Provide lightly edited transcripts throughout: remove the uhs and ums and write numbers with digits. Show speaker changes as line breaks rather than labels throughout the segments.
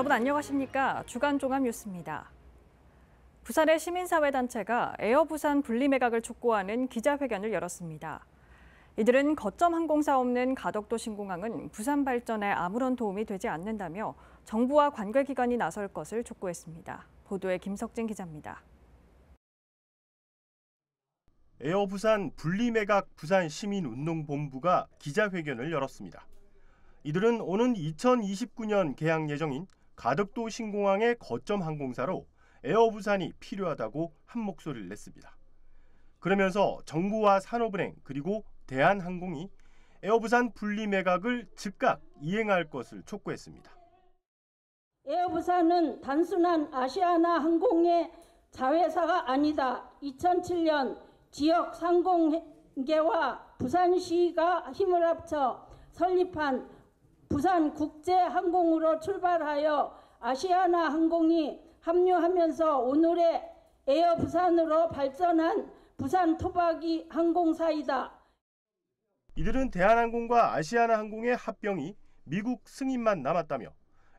여러분 안녕하십니까? 주간 종합 뉴스입니다. 부산의 시민사회단체가 에어부산 분리매각을 촉구하는 기자회견을 열었습니다. 이들은 거점 항공사 없는 가덕도 신공항은 부산 발전에 아무런 도움이 되지 않는다며 정부와 관계기관이 나설 것을 촉구했습니다. 보도에 김석진 기자입니다.
에어부산 분리매각 부산시민운동본부가 기자회견을 열었습니다. 이들은 오는 2029년 개항 예정인 가덕도 신공항의 거점 항공사로 에어부산이 필요하다고 한 목소리를 냈습니다. 그러면서 정부와 산업은행 그리고 대한항공이 에어부산 분리매각을 즉각 이행할 것을 촉구했습니다.
에어부산은 단순한 아시아나 항공의 자회사가 아니다. 2007년 지역 상공계와 부산시가 힘을 합쳐 설립한 부산국제항공으로 출발하여 아시아나 항공이 합류하면서 오늘의 에어부산으로 발전한 부산 토박이 항공사이다.
이들은 대한항공과 아시아나항공의 합병이 미국 승인만 남았다며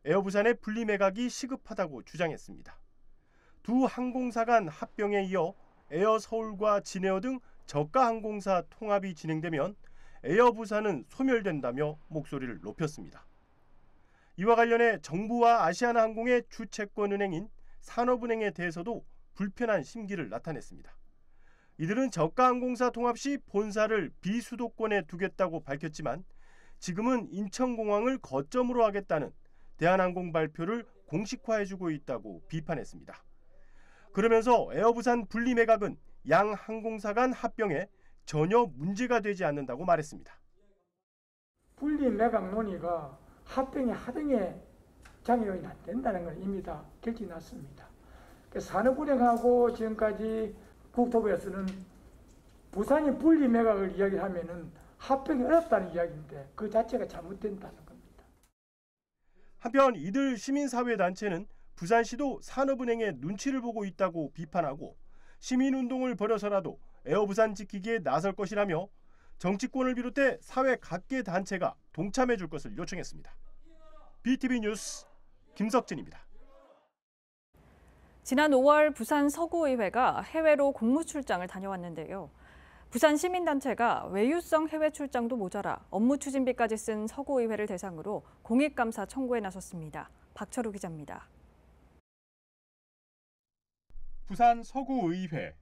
에어부산의 분리매각이 시급하다고 주장했습니다. 두 항공사 간 합병에 이어 에어서울과 진에어 등 저가 항공사 통합이 진행되면 에어부산은 소멸된다며 목소리를 높였습니다. 이와 관련해 정부와 아시아나항공의 주채권은행인 산업은행에 대해서도 불편한 심기를 나타냈습니다. 이들은 저가 항공사 통합 시 본사를 비수도권에 두겠다고 밝혔지만 지금은 인천공항을 거점으로 하겠다는 대한항공 발표를 공식화해주고 있다고 비판했습니다. 그러면서 에어부산 분리매각은 양 항공사 간 합병에 전혀 문제가 되지 않는다고 말했습니다.
분리매각 논의가 합병의 하등에 작용이 안 된다는 걸 이미 다 결정이 났습니다. 산업은행하고 지금까지 국토부에서는 부산이 분리매각을 이야기하면은 합병이 어렵다는 이야기인데 그 자체가 잘못된다는 겁니다.
한편 이들 시민사회단체는 부산시도 산업은행의 눈치를 보고 있다고 비판하고 시민운동을 벌여서라도 에어부산 지키기에 나설 것이라며 정치권을 비롯해 사회 각계 단체가 동참해 줄 것을 요청했습니다. BTV 뉴스 김석진입니다.
지난 5월 부산 서구의회가 해외로 공무 출장을 다녀왔는데요. 부산 시민단체가 외유성 해외 출장도 모자라 업무 추진비까지 쓴 서구의회를 대상으로 공익감사 청구에 나섰습니다. 박철우 기자입니다.
부산 서구의회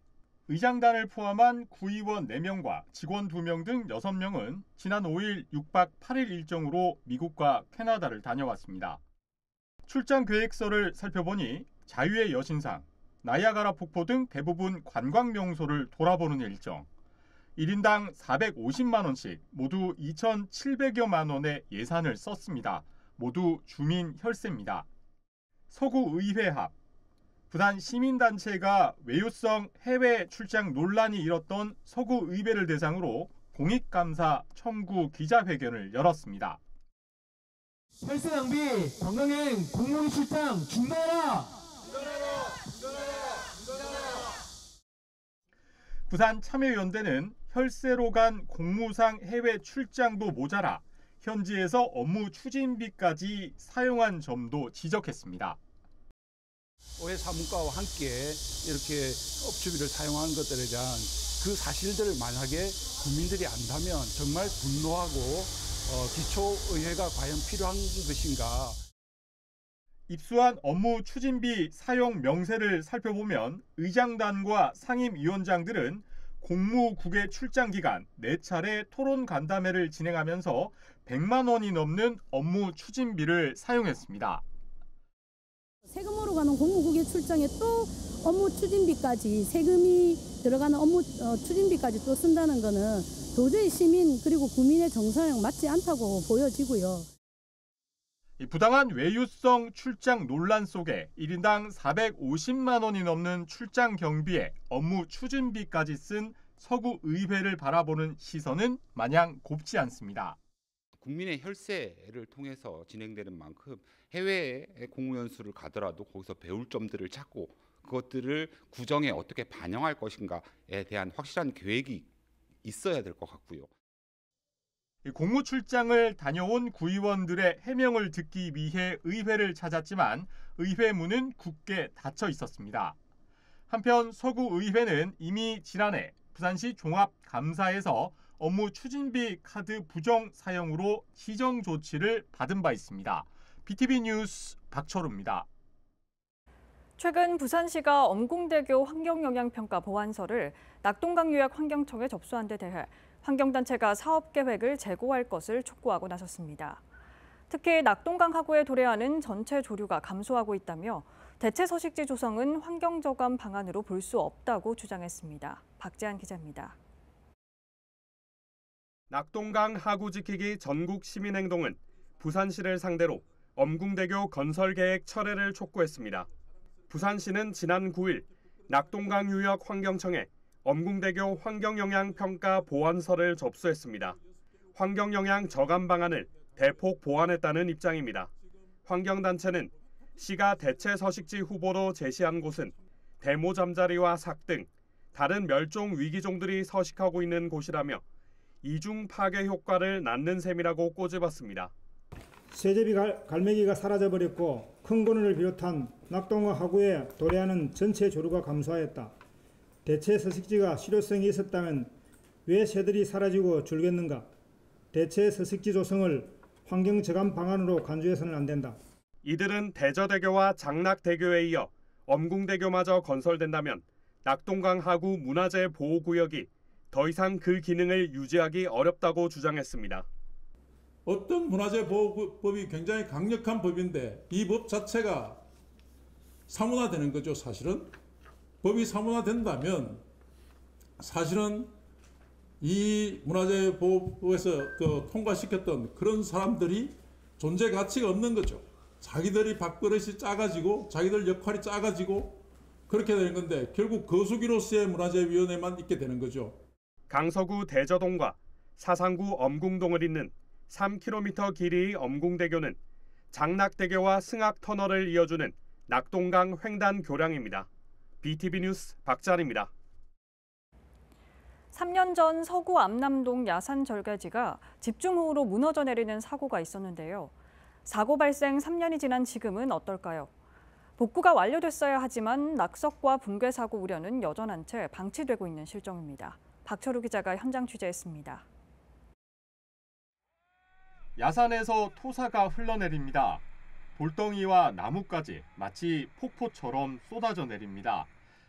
의장단을 포함한 구의원 4명과 직원 2명 등 6명은 지난 5일 6박 8일 일정으로 미국과 캐나다를 다녀왔습니다. 출장 계획서를 살펴보니 자유의 여신상, 나이아가라 폭포 등 대부분 관광 명소를 돌아보는 일정, 1인당 450만 원씩 모두 2,700여만 원의 예산을 썼습니다. 모두 주민 혈세입니다. 서구의회 합 부산 시민단체가 외유성 해외 출장 논란이 일었던 서구의회를 대상으로 공익감사 청구 기자회견을 열었습니다.
혈세 낭비, 관광여행, 공무원 출장 중단하라!
부산 참여연대는 혈세로 간 공무상 해외 출장도 모자라 현지에서 업무 추진비까지 사용한 점도 지적했습니다.
오해 사문과와 함께 이렇게 업주비를 사용하는 것들에 대한 그 사실들을 만약에 국민들이 안다면 정말 분노하고 기초의회가 과연 필요한 것인가.
입수한 업무 추진비 사용 명세를 살펴보면 의장단과 상임위원장들은 공무국의 출장 기간 4차례 토론 간담회를 진행하면서 100만 원이 넘는 업무 추진비를 사용했습니다.
세금으로 가는 공무국의 출장에 또 업무 추진비까지 세금이 들어가는 업무 추진비까지 또 쓴다는 거는 도저히 시민 그리고 국민의 정서랑 맞지 않다고 보여지고요.
부당한 외유성 출장 논란 속에 1인당 450만 원이 넘는 출장 경비에 업무 추진비까지 쓴 서구의회를 바라보는 시선은 마냥 곱지 않습니다.
국민의 혈세를 통해서 진행되는 만큼 해외에 공무연수를 가더라도 거기서 배울 점들을 찾고 그것들을 구정에 어떻게 반영할 것인가에 대한 확실한 계획이 있어야 될 것 같고요.
공무 출장을 다녀온 구의원들의 해명을 듣기 위해 의회를 찾았지만 의회 문은 굳게 닫혀 있었습니다. 한편 서구의회는 이미 지난해 부산시 종합감사에서 업무 추진비 카드 부정 사용으로 시정 조치를 받은 바 있습니다. BTV 뉴스 박철우입니다.
최근 부산시가 엄궁대교 환경영향평가 보완서를 낙동강유역환경청에 접수한 데 대해 환경단체가 사업계획을 재고할 것을 촉구하고 나섰습니다. 특히 낙동강 하구에 도래하는 전체 조류가 감소하고 있다며 대체 서식지 조성은 환경저감 방안으로 볼 수 없다고 주장했습니다. 박재한 기자입니다.
낙동강 하구 지키기 전국 시민행동은 부산시를 상대로 엄궁대교 건설 계획 철회를 촉구했습니다. 부산시는 지난 9일 낙동강 유역 환경청에 엄궁대교 환경영향평가 보완서를 접수했습니다. 환경영향 저감 방안을 대폭 보완했다는 입장입니다. 환경단체는 시가 대체 서식지 후보로 제시한 곳은 대모 잠자리와 삭 등 다른 멸종 위기종들이 서식하고 있는 곳이라며 이중 파괴 효과를 낳는 셈이라고 꼬집었습니다.
세제비 갈매기가 사라져버렸고 큰 고는을 비롯한 낙동강 하구에 도래하는 전체 조류가 감소하였다. 대체 서식지가 실효성이 있었다면 왜 새들이 사라지고 줄겠는가? 대체 서식지 조성을 환경저감 방안으로 간주해서는 안 된다.
이들은 대저대교와 장락대교에 이어 엄궁대교마저 건설된다면 낙동강 하구 문화재 보호구역이 더 이상 그 기능을 유지하기 어렵다고 주장했습니다.
어떤 문화재 보호법이 굉장히 강력한 법인데 이 법 자체가 사문화되는 거죠. 사실은 법이 사문화된다면 사실은 이 문화재 보호법에서 통과시켰던 그런 사람들이 존재 가치가 없는 거죠. 자기들이 밥그릇이 작아지고 자기들 역할이 작아지고 그렇게 되는 건데 결국 거수기로서의 문화재위원회만 있게 되는 거죠.
강서구 대저동과 사상구 엄궁동을 잇는 3km 길이의 엄궁대교는 장락대교와 승악터널을 이어주는 낙동강 횡단 교량입니다. BTV 뉴스 박찬입니다.
3년 전 서구 암남동 야산 절개지가 집중호우로 무너져 내리는 사고가 있었는데요. 사고 발생 3년이 지난 지금은 어떨까요? 복구가 완료됐어야 하지만 낙석과 붕괴 사고 우려는 여전한 채 방치되고 있는 실정입니다. 박철우 기자가 현장 취재했습니다.
야산에서 토사가 흘러내립니다. 돌덩이와 나무까지 마치 폭포처럼 쏟아져 내립니다.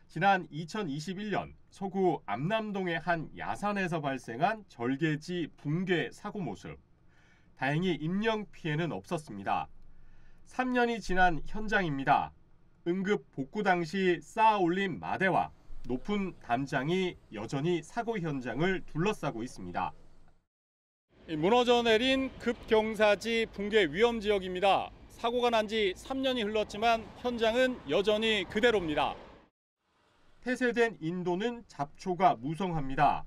지난 2021년 서구 암남동의 한 야산에서 발생한 절개지 붕괴 사고 모습. 다행히 인명 피해는 없었습니다. 3년이 지난 현장입니다. 응급 복구 당시 쌓아 올린 마대와 높은 담장이 여전히 사고 현장을 둘러싸고 있습니다. 무너져 내린 급경사지 붕괴 위험 지역입니다. 사고가 난 지 3년이 흘렀지만 현장은 여전히 그대로입니다. 폐쇄된 인도는 잡초가 무성합니다.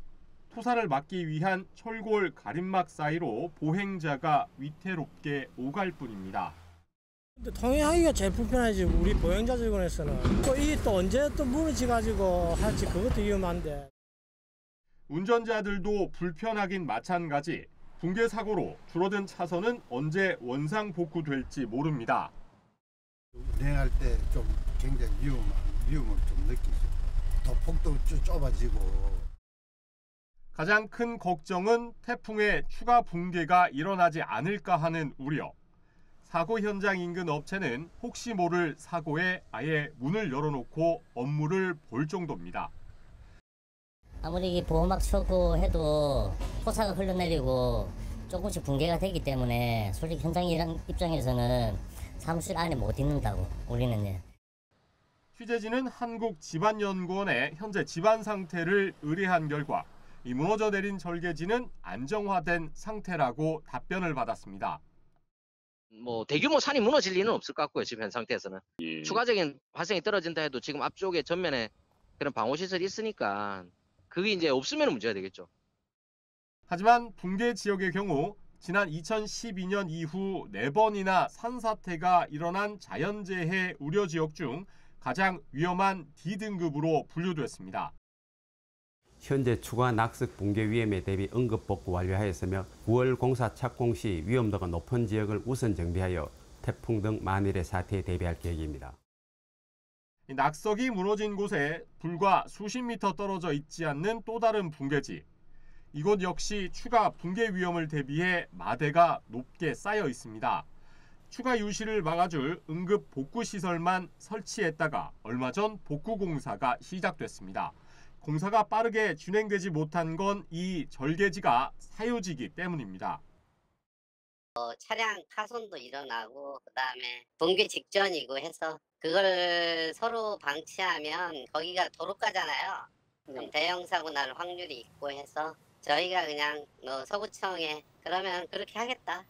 토사를 막기 위한 철골 가림막 사이로 보행자가 위태롭게 오갈 뿐입니다.
통행하기가 제일 불편하지. 우리 보행자 주변에서는 또 이게 또 언제 또 무너져가지고 할지 그것도 위험한데.
운전자들도 불편하긴 마찬가지. 붕괴 사고로 줄어든 차선은 언제 원상 복구될지 모릅니다.
운행할 때 좀 굉장히 위험을 좀 느끼죠. 더 폭도 좁아지고.
가장 큰 걱정은 태풍의 추가 붕괴가 일어나지 않을까 하는 우려. 사고 현장 인근 업체는 혹시 모를 사고에 아예 문을 열어놓고 업무를 볼 정도입니다.
아무리 보호막 쳐고 해도 토사가 흘러내리고 조금씩 붕괴가 되기 때문에 솔직히 현장 입장에서는 사무실 안에 못 있는다고 우리는.
취재진은 한국지반연구원에 현재 집안 상태를 의뢰한 결과 이 무너져 내린 절개지는 안정화된 상태라고 답변을 받았습니다.
대규모 산이 무너질 리는 없을 것 같고요. 지금 현 상태에서는. 추가적인 발생이 떨어진다 해도 지금 앞쪽에 전면에 그런 방호시설이 있으니까 그게 이제 없으면 문제가 되겠죠.
하지만 붕괴 지역의 경우 지난 2012년 이후 4번이나 산사태가 일어난 자연재해 우려 지역 중 가장 위험한 D등급으로 분류됐습니다.
현재 추가 낙석 붕괴 위험에 대비 응급 복구 완료하였으며 9월 공사 착공 시 위험도가 높은 지역을 우선 정비하여 태풍 등 만일의 사태에 대비할 계획입니다.
낙석이 무너진 곳에 불과 수십 미터 떨어져 있지 않는 또 다른 붕괴지. 이곳 역시 추가 붕괴 위험을 대비해 마대가 높게 쌓여 있습니다. 추가 유실을 막아줄 응급 복구 시설만 설치했다가 얼마 전 복구 공사가 시작됐습니다. 공사가 빠르게 진행되지 못한 건 이 절개지가 사유지기 때문입니다.
차량 파손도 일어나고 그다음에 붕괴 직전이고 해서 그걸 서로 방치하면 거기가 도로가잖아요. 좀 대형 사고 날 확률이 있고 해서 저희가 그냥 서구청에 그러면 그렇게 하겠다.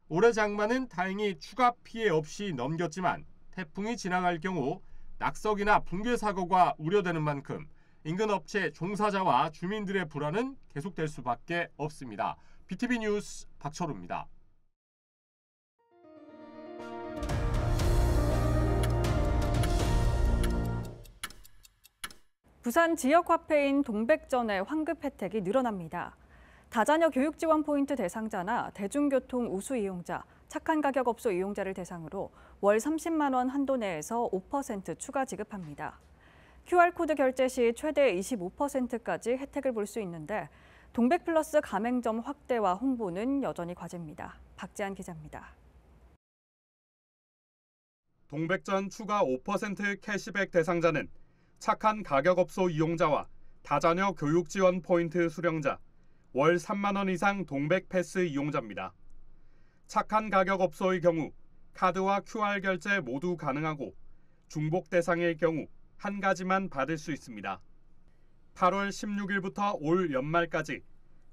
올해 장마는 다행히 추가 피해 없이 넘겼지만 태풍이 지나갈 경우 낙석이나 붕괴 사고가 우려되는 만큼 인근 업체 종사자와 주민들의 불안은 계속될 수밖에 없습니다. BTV 뉴스 박철우입니다.
부산 지역화폐인 동백전의 환급 혜택이 늘어납니다. 다자녀 교육지원 포인트 대상자나 대중교통 우수 이용자, 착한 가격 업소 이용자를 대상으로 월 30만 원 한도 내에서 5% 추가 지급합니다. QR코드 결제 시 최대 25%까지 혜택을 볼 수 있는데 동백플러스 가맹점 확대와 홍보는 여전히 과제입니다. 박지한 기자입니다.
동백전 추가 5% 캐시백 대상자는 착한 가격업소 이용자와 다자녀 교육지원 포인트 수령자, 월 3만 원 이상 동백패스 이용자입니다. 착한 가격업소의 경우 카드와 QR 결제 모두 가능하고 중복 대상일 경우 한 가지만 받을 수 있습니다. 8월 16일부터 올 연말까지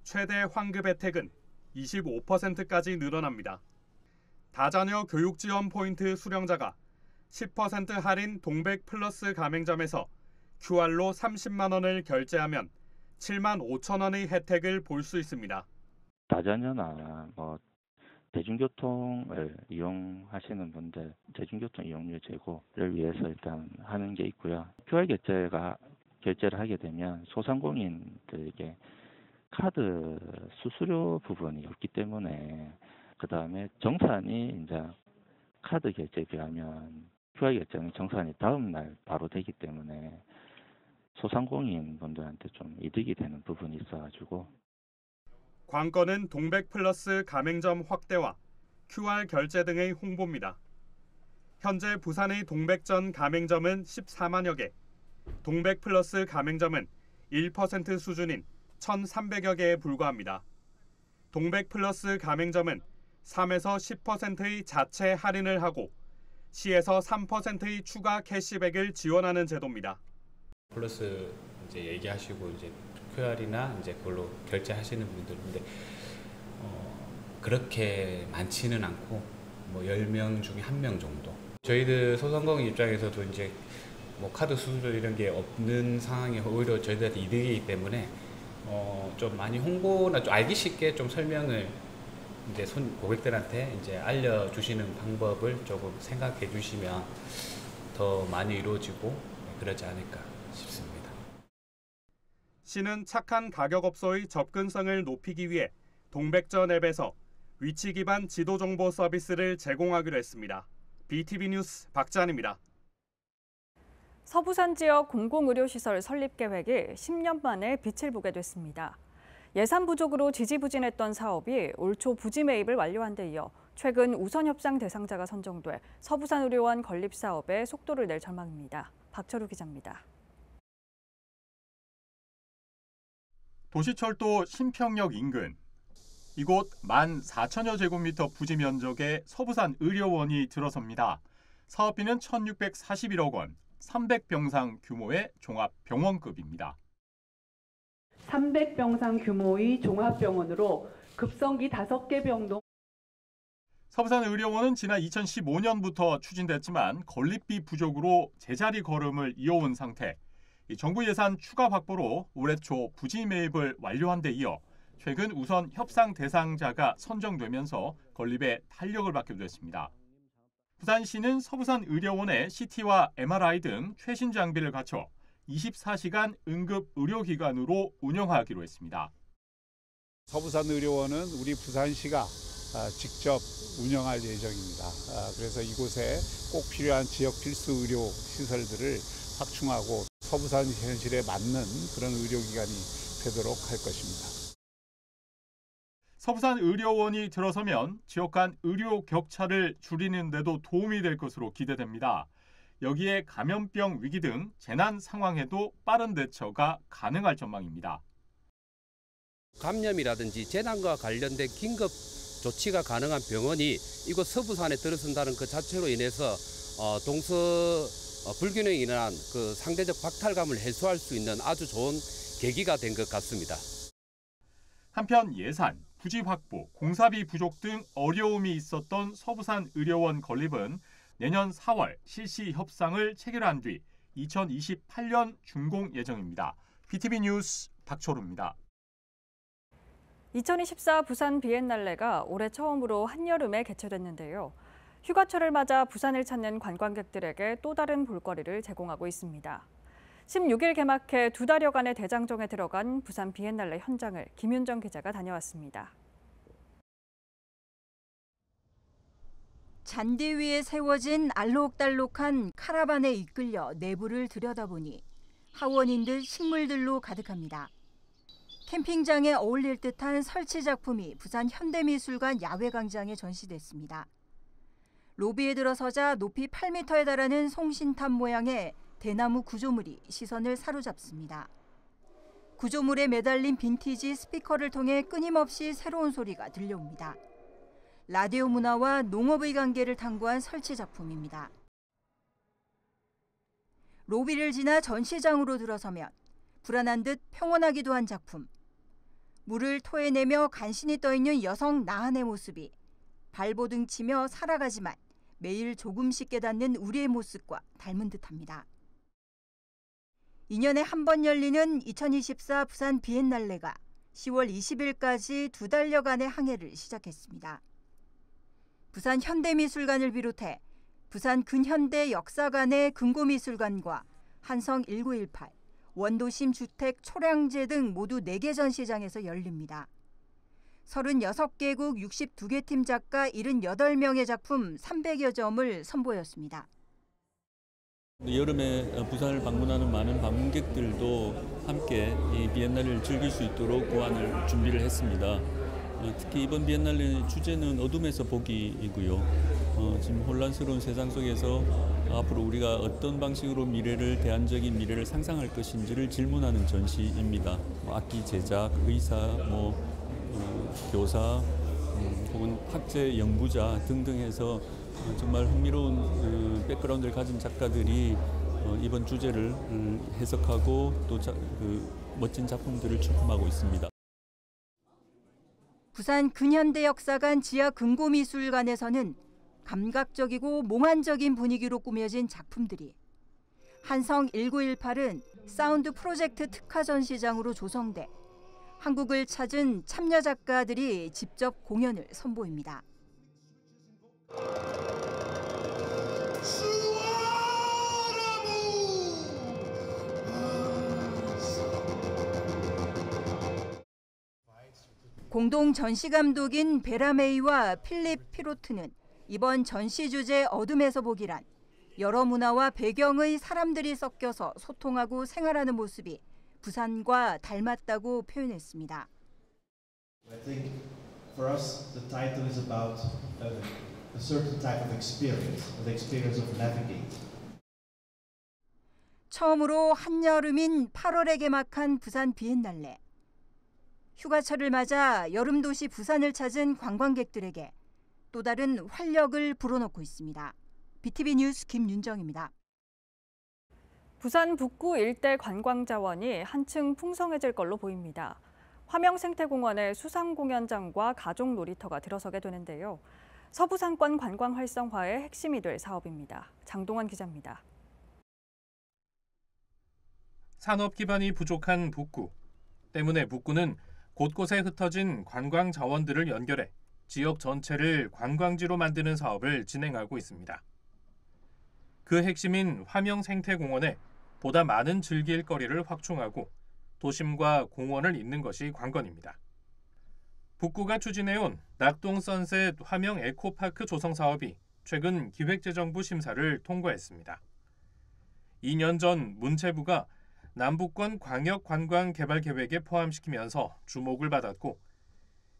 최대 환급 혜택은 25%까지 늘어납니다. 다자녀 교육지원 포인트 수령자가 10% 할인 동백 플러스 가맹점에서 QR로 30만 원을 결제하면 7만 5천 원의 혜택을 볼 수 있습니다.
다자녀나 대중교통을 이용하시는 분들 대중교통 이용료 제고를 위해서 일단 하는 게 있고요. QR 결제를 하게 되면 소상공인들에게 카드 수수료 부분이 없기 때문에 그다음에 정산이 이제 카드 결제에 비하면 QR 결제는 정산이 다음 날 바로 되기 때문에 소상공인 분들한테 좀 이득이 되는 부분이 있어가지고
관건은 동백 플러스 가맹점 확대와 QR 결제 등의 홍보입니다. 현재 부산의 동백전 가맹점은 14만여 개, 동백 플러스 가맹점은 1% 수준인 1,300여 개에 불과합니다. 동백 플러스 가맹점은 3에서 10%의 자체 할인을 하고 시에서 3%의 추가 캐시백을 지원하는 제도입니다.
플러스 이제 얘기하시고 이제 QR이나 이제 그걸로 결제하시는 분들인데 그렇게 많지는 않고 뭐 10명 중에 1명 정도. 저희들 소상공인 입장에서도 이제 뭐 카드 수수료 이런 게 없는 상황이 오히려 저희들한테 이득이기 때문에 좀 많이 홍보나 좀 알기 쉽게 좀 설명을 이제 고객들한테 이제 알려주시는 방법을 조금 생각해 주시면 더 많이 이루어지고 그러지 않을까 싶습니다.
시는 착한 가격업소의 접근성을 높이기 위해 동백전 앱에서 위치 기반 지도 정보 서비스를 제공하기로 했습니다. BTV 뉴스 박지한입니다.
서부산 지역 공공의료시설 설립 계획이 10년 만에 빛을 보게 됐습니다. 예산 부족으로 지지부진했던 사업이 올 초 부지 매입을 완료한 데 이어 최근 우선 협상 대상자가 선정돼 서부산의료원 건립 사업에 속도를 낼 전망입니다. 박철우 기자입니다.
도시철도 신평역 인근. 이곳 14,000여 제곱미터 부지 면적의 서부산 의료원이 들어섭니다. 사업비는 1,641억 원, 300병상 규모의 종합병원급입니다.
300병상 규모의 종합병원으로 급성기 5개 병동.
서부산 의료원은 지난 2015년부터 추진됐지만 건립비 부족으로 제자리 걸음을 이어온 상태. 정부 예산 추가 확보로 올해 초 부지 매입을 완료한 데 이어 최근 우선 협상 대상자가 선정되면서 건립에 탄력을 받게 됐습니다. 부산시는 서부산 의료원에 CT와 MRI 등 최신 장비를 갖춰
24시간 응급 의료기관으로 운영하기로 했습니다.
서부산의료원은 우리 부산시가 직접 운영할 예정입니다. 그래서 이곳에 꼭 필요한 지역 필수 의료 시설들을 확충하고 서부산 현실에 맞는 그런 의료기관이 되도록 할 것입니다.
서부산 의료원이 들어서면 지역 간 의료 격차를 줄이는 데도 도움이 될 것으로 기대됩니다. 여기에 감염병 위기 등 재난 상황에도 빠른 대처가 가능할 전망입니다.
감염이라든지 재난과 관련된 긴급 조치가 가능한 병원이 이곳 서부산에 들어선다는 그 자체로 인해서 동서 불균형이 일어난 그 상대적 박탈감을 해소할 수 있는 아주 좋은 계기가 된 것 같습니다.
한편 예산, 부지 확보, 공사비 부족 등 어려움이 있었던 서부산 의료원 건립은 내년 4월 실시 협상을 체결한 뒤 2028년 준공 예정입니다. BTV 뉴스 박초루입니다.
2024 부산 비엔날레가 올해 처음으로 한여름에 개최됐는데요. 휴가철을 맞아 부산을 찾는 관광객들에게 또 다른 볼거리를 제공하고 있습니다. 16일 개막해 2달여간의 대장정에 들어간 부산 비엔날레 현장을 김윤정 기자가 다녀왔습니다.
잔디 위에 세워진 알록달록한 카라반에 이끌려 내부를 들여다보니 하원인 듯 식물들로 가득합니다. 캠핑장에 어울릴 듯한 설치 작품이 부산 현대미술관 야외광장에 전시됐습니다. 로비에 들어서자 높이 8m에 달하는 송신탑 모양의 대나무 구조물이 시선을 사로잡습니다. 구조물에 매달린 빈티지 스피커를 통해 끊임없이 새로운 소리가 들려옵니다. 라디오 문화와 농업의 관계를 탐구한 설치 작품입니다. 로비를 지나 전시장으로 들어서면 불안한 듯 평온하기도 한 작품. 물을 토해내며 간신히 떠있는 여성 나한의 모습이 발버둥 치며 살아가지만 매일 조금씩 깨닫는 우리의 모습과 닮은 듯합니다. 2년에 한 번 열리는 2024 부산 비엔날레가 10월 20일까지 2달여간의 항해를 시작했습니다. 부산 현대미술관을 비롯해 부산 근현대 역사관의 금고미술관과 한성 1918, 원도심 주택 초량제 등 모두 4개 전시장에서 열립니다. 36개국 62개 팀 작가 78명의 작품 300여 점을 선보였습니다.
여름에 부산을 방문하는 많은 방문객들도 함께 이 비엔날레를 즐길 수 있도록 고안을 준비를 했습니다. 특히 이번 비엔날레 주제는 어둠에서 보기이고요. 지금 혼란스러운 세상 속에서 앞으로 우리가 어떤 방식으로 대안적인 미래를 상상할 것인지를 질문하는 전시입니다. 악기 제작, 의사, 교사, 혹은 학제 연구자 등등 해서 정말 흥미로운 백그라운드를 가진 작가들이 이번 주제를 해석하고 또 멋진 작품들을 출품하고 있습니다.
부산 근현대역사관 지하 금고미술관에서는 감각적이고 몽환적인 분위기로 꾸며진 작품들이, 한성 1918은 사운드 프로젝트 특화 전시장으로 조성돼 한국을 찾은 참여 작가들이 직접 공연을 선보입니다. 공동 전시 감독인 베라메이와 필립 피로트는 이번 전시 주제 어둠에서 보기란 여러 문화와 배경의 사람들이 섞여서 소통하고 생활하는 모습이 부산과 닮았다고 표현했습니다.
I think for us the title is about a certain type of experience, the experience of navigate.
처음으로 한여름인 8월에 개막한 부산 비엔날레. 휴가철을 맞아 여름 도시 부산을 찾은 관광객들에게 또 다른 활력을 불어넣고 있습니다. BTV 뉴스 김윤정입니다.
부산 북구 일대 관광 자원이 한층 풍성해질 걸로 보입니다. 화명생태공원에 수상공연장과 가족 놀이터가 들어서게 되는데요. 서부산권 관광 활성화의 핵심이 될 사업입니다. 장동원 기자입니다.
산업 기반이 부족한 북구. 때문에 북구는 곳곳에 흩어진 관광 자원들을 연결해 지역 전체를 관광지로 만드는 사업을 진행하고 있습니다. 그 핵심인 화명생태공원에 보다 많은 즐길 거리를 확충하고 도심과 공원을 잇는 것이 관건입니다. 북구가 추진해온 낙동 선셋 화명 에코파크 조성 사업이 최근 기획재정부 심사를 통과했습니다. 2년 전 문체부가 남북권 광역관광개발계획에 포함시키면서 주목을 받았고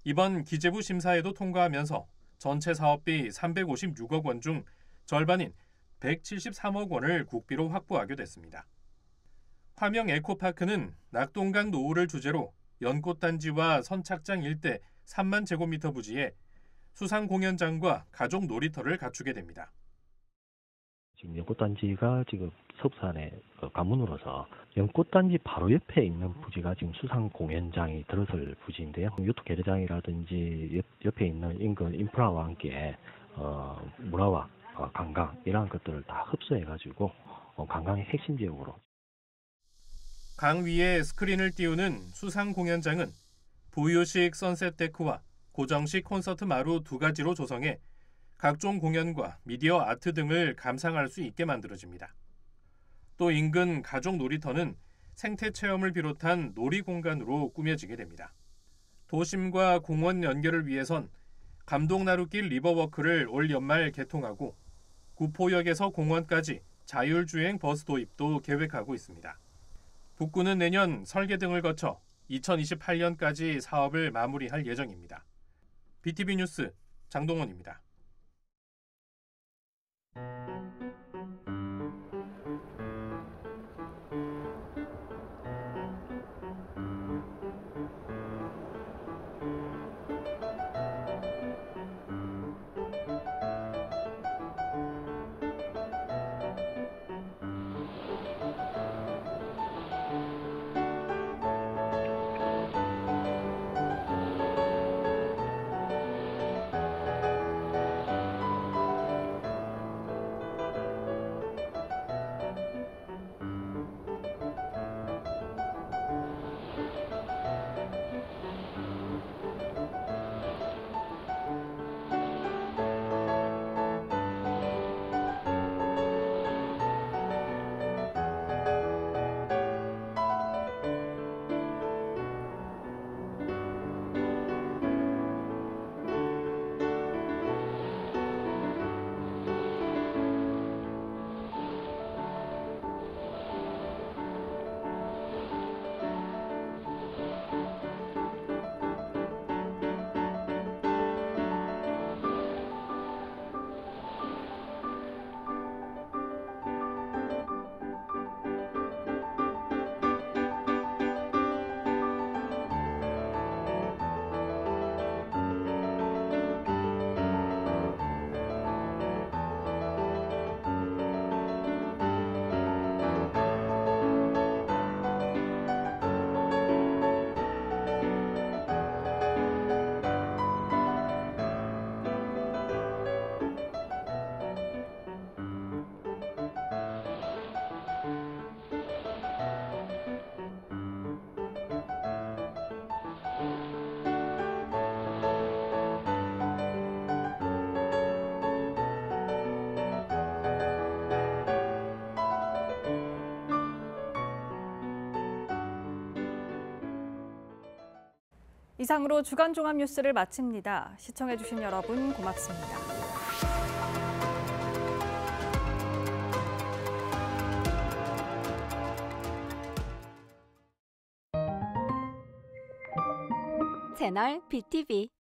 이번 기재부 심사에도 통과하면서 전체 사업비 356억 원 중 절반인 173억 원을 국비로 확보하게 됐습니다. 화명 에코파크는 낙동강 노후를 주제로 연꽃단지와 선착장 일대 3만 제곱미터 부지에 수상 공연장과 가족 놀이터를 갖추게 됩니다.
지금 연꽃단지가 지금 서부산의 관문으로서 연꽃단지 바로 옆에 있는 부지가 지금 수상 공연장이 들어설 부지인데요. 요트 게르장이라든지 옆에 있는 인근 인프라와 함께 문화와 관광 이러한 것들을 다 흡수해가지고 관광의 핵심 지역으로.
강 위에 스크린을 띄우는 수상 공연장은 부유식 선셋 데크와 고정식 콘서트 마루 두 가지로 조성해 각종 공연과 미디어 아트 등을 감상할 수 있게 만들어집니다. 또 인근 가족 놀이터는 생태 체험을 비롯한 놀이 공간으로 꾸며지게 됩니다. 도심과 공원 연결을 위해선 감동나루길 리버워크를 올 연말 개통하고 구포역에서 공원까지 자율주행 버스 도입도 계획하고 있습니다. 북구는 내년 설계 등을 거쳐 2028년까지 사업을 마무리할 예정입니다. BTV 뉴스 장동원입니다. 이상으로 주간 종합 뉴스를 마칩니다. 시청해주신 여러분 고맙습니다.
채널 BTV